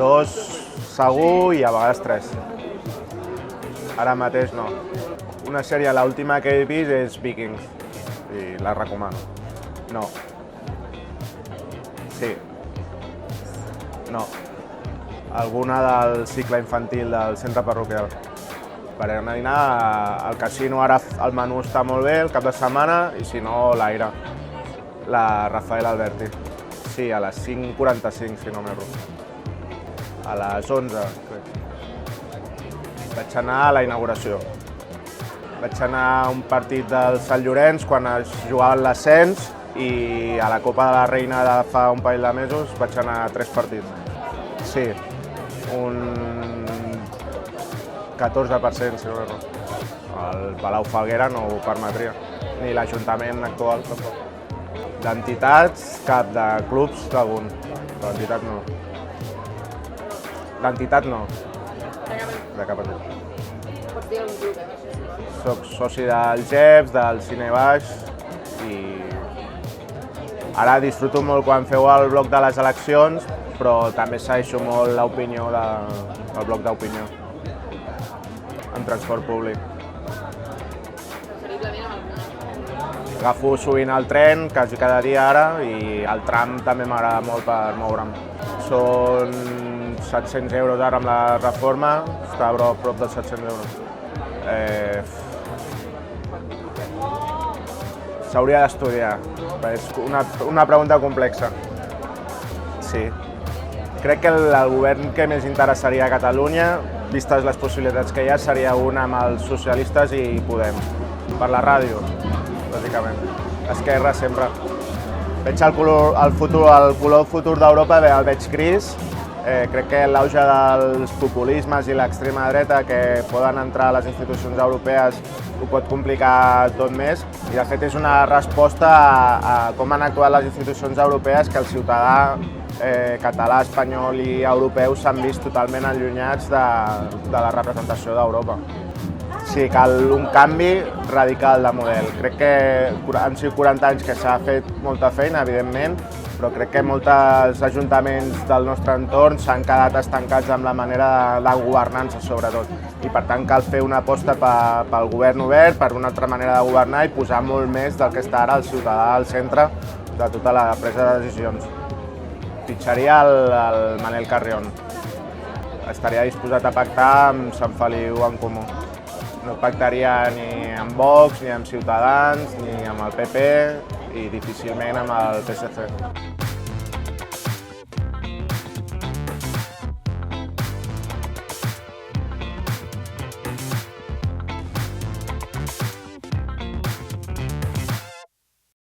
2 segur i a vegades 3. Ara mateix no. Una sèrie, l'última que he vist és Vikings i la recomano. No. Sí. No. Alguna del cicle infantil del centre parroquial. Per anar a dinar al casino, ara el menú està molt bé, el cap de setmana, i si no, l'Aire, la Rafael Alberti. Sí, a les 5:45, si no m'erro. A les 11, crec. Vaig anar a la inauguració. Vaig anar a un partit del Sant Llorenç quan es jugava l'ascens i a la Copa de la Reina de fa un parell de mesos vaig anar a 3 partits. Sí, un 14%, si no m'erro. El Palau Falguera no ho permetria, ni l'Ajuntament actual tampoc. D'entitats, cap, de clubs, d'algun, però d'entitat no. D'entitat no. De cap entitat. Pots dir un club, Soc soci del GEPS, del Cine Baix i ara disfruto molt quan feu el bloc de les eleccions, però també segueixo molt l'opinió del bloc d'opinió en transport públic. preferiblement amb alguna. Agafo sovint el tren, quasi cada dia ara, i el tram també m'agrada molt per moure'm. Són 700 euros ara amb la reforma, està a prop dels 700 euros. S'hauria d'estudiar, és una pregunta complexa. Sí. Crec que el govern que més interessaria a Catalunya, vistes les possibilitats que hi ha, seria un amb els socialistes i Podem. Per la ràdio, bàsicament. Esquerra sempre. Veig el color futur d'Europa, el veig gris. Crec que l'auge dels populismes i l'extrema dreta que poden entrar a les institucions europees ho pot complicar tot més i de fet és una resposta a com han actuat les institucions europees que el ciutadà català, espanyol i europeu s'han vist totalment allunyats de la representació d'Europa. Sí, cal un canvi radical de model. Crec que han sigut 40 anys que s'ha fet molta feina, evidentment, però crec que molts ajuntaments del nostre entorn s'han quedat estancats amb la manera de governança, sobretot. I per tant cal fer una aposta pel govern obert, per una altra manera de governar i posar molt més del que està ara el ciutadà al centre de tota la presa de decisions. Fitxaria el Manel Carrion. Estaria disposat a pactar amb Sant Feliu en Comú. No pactaria ni amb Vox, ni amb Ciutadans, ni amb el PP i difícilment amb el PSC.